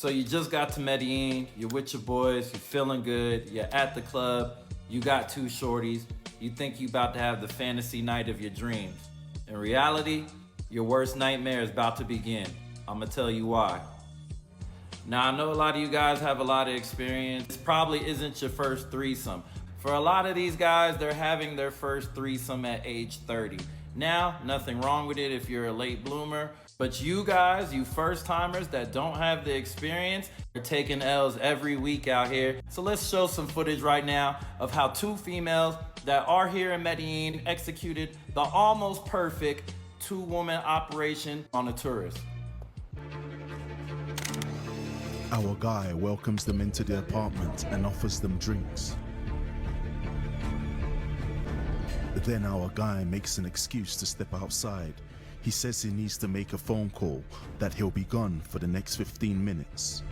So you just got to Medellin, you're with your boys, you're feeling good, you're at the club, you got two shorties, you think you about to have the fantasy night of your dreams. In reality, your worst nightmare is about to begin. I'm gonna tell you why. Now, I know a lot of you guys have a lot of experience. This probably isn't your first threesome. For a lot of these guys, they're having their first threesome at age 30. Now, nothing wrong with it if you're a late bloomer, but you guys, you first timers that don't have the experience, are taking L's every week out here. So let's show some footage right now of how two females that are here in Medellin executed the almost perfect two-woman operation on a tourist. Our guy welcomes them into the apartment and offers them drinks. Then our guy makes an excuse to step outside. He says he needs to make a phone call, that he'll be gone for the next 15 minutes.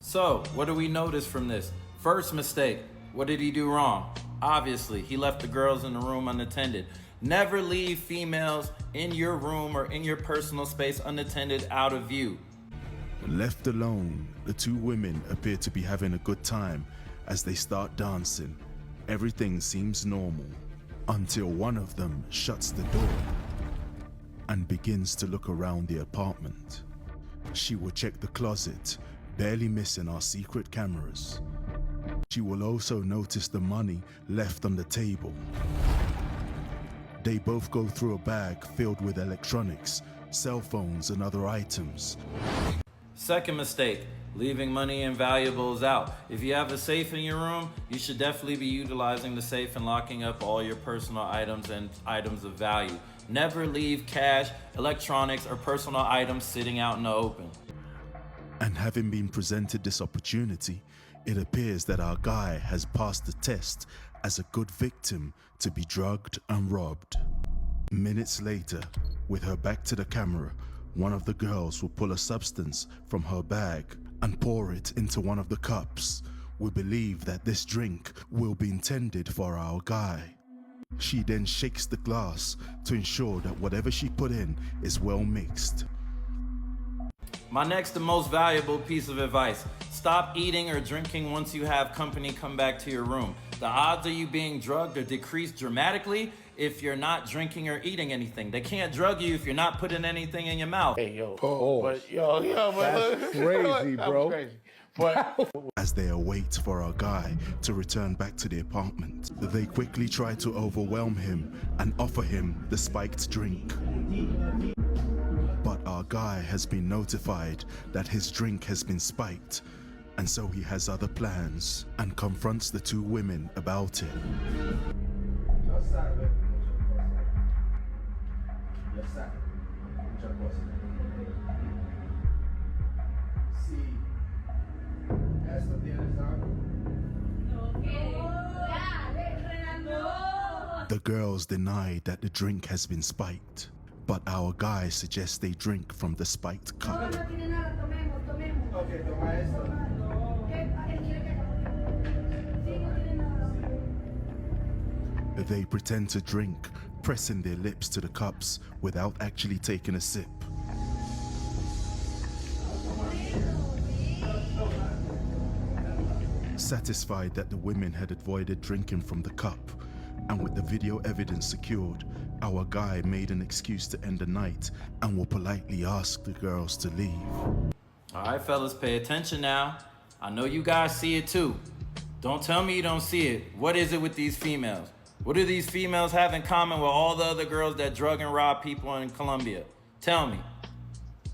So, what do we notice from this? First mistake, what did he do wrong? Obviously, he left the girls in the room unattended. Never leave females in your room or in your personal space unattended, out of view. Left alone, the two women appear to be having a good time as they start dancing. Everything seems normal until one of them shuts the door and begins to look around the apartment. She will check the closet, barely missing our secret cameras. She will also notice the money left on the table. They both go through a bag filled with electronics, cell phones and other items. Second mistake, leaving money and valuables out. If you have a safe in your room, you should definitely be utilizing the safe and locking up all your personal items and items of value. Never leave cash, electronics, or personal items sitting out in the open. And having been presented this opportunity, it appears that our guy has passed the test as a good victim to be drugged and robbed. Minutes later, with her back to the camera, one of the girls will pull a substance from her bag and pour it into one of the cups. We believe that this drink will be intended for our guy. She then shakes the glass to ensure that whatever she put in is well mixed. My next and most valuable piece of advice: stop eating or drinking once you have company come back to your room. The odds of you being drugged are decreased dramatically if you're not drinking or eating anything. They can't drug you if you're not putting anything in your mouth. Hey, yo. Pause. But, That's crazy, bro. Crazy. But As they await for our guy to return back to the apartment, they quickly try to overwhelm him and offer him the spiked drink. But our guy has been notified that his drink has been spiked, and so he has other plans and confronts the two women about it. The girls deny that the drink has been spiked, but our guy suggests they drink from the spiked cup. They pretend to drink, pressing their lips to the cups without actually taking a sip. Satisfied that the women had avoided drinking from the cup, and with the video evidence secured, our guy made an excuse to end the night and will politely ask the girls to leave. All right, fellas, pay attention now. I know you guys see it too. Don't tell me you don't see it. What is it with these females? What do these females have in common with all the other girls that drug and rob people in Colombia? Tell me.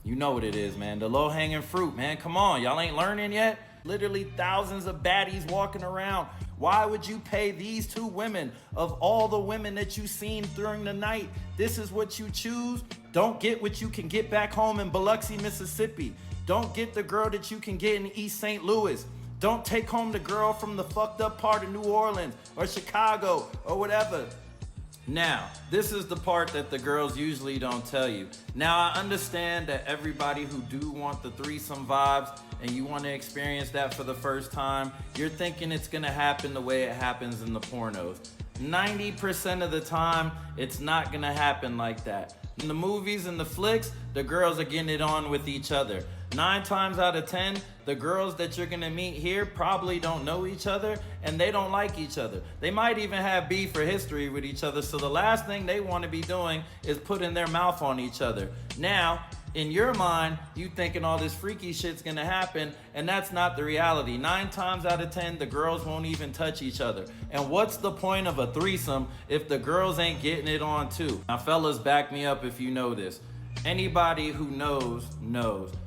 You know what it is, man. The low-hanging fruit, man. Come on, y'all ain't learning yet? Literally thousands of baddies walking around. Why would you pay these two women, of all the women that you've seen during the night, this is what you choose? Don't get what you can get back home in Biloxi, Mississippi. Don't get the girl that you can get in East St. Louis. Don't take home the girl from the fucked up part of New Orleans or Chicago or whatever. Now, this is the part that the girls usually don't tell you. Now, I understand that everybody who do want the threesome vibes and you want to experience that for the first time, you're thinking it's gonna happen the way it happens in the pornos. 90% of the time, it's not gonna happen like that. In the movies and the flicks, the girls are getting it on with each other. 9 times out of 10, the girls that you're gonna meet here probably don't know each other and they don't like each other. They might even have beef or history with each other, so the last thing they wanna be doing is putting their mouth on each other. Now, in your mind, you thinking all this freaky shit's gonna happen, and that's not the reality. 9 times out of 10, the girls won't even touch each other. And what's the point of a threesome if the girls ain't getting it on too? Now, fellas, back me up if you know this. Anybody who knows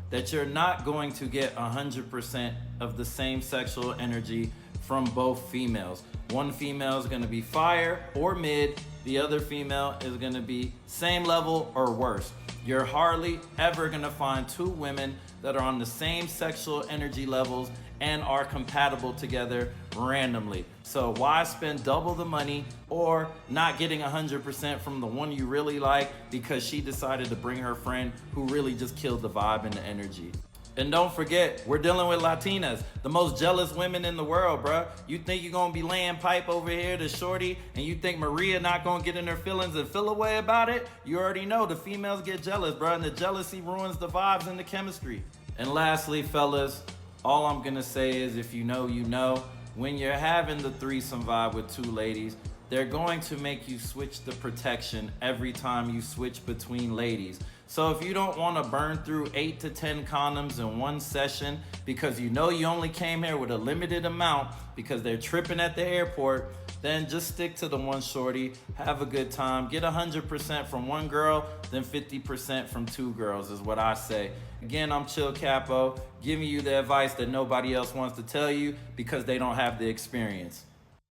that you're not going to get 100% of the same sexual energy from both females. One female is gonna be fire or mid, the other female is gonna be same level or worse. You're hardly ever gonna find 2 women that are on the same sexual energy levels and are compatible together randomly. So why spend double the money or not getting 100% from the one you really like because she decided to bring her friend who really just killed the vibe and the energy? And don't forget, we're dealing with Latinas, the most jealous women in the world, bruh. You think you're gonna be laying pipe over here to shorty, and you think Maria not gonna get in her feelings and feel a way about it? You already know the females get jealous, bruh, and the jealousy ruins the vibes and the chemistry. And lastly, fellas, all I'm gonna say is if you know, you know, when you're having the threesome vibe with 2 ladies, they're going to make you switch the protection every time you switch between ladies. So if you don't want to burn through 8 to 10 condoms in one session because you know you only came here with a limited amount because they're tripping at the airport, then just stick to the one shorty, have a good time, get 100% from one girl, then 50% from 2 girls is what I say. Again, I'm Chill Capo, giving you the advice that nobody else wants to tell you because they don't have the experience.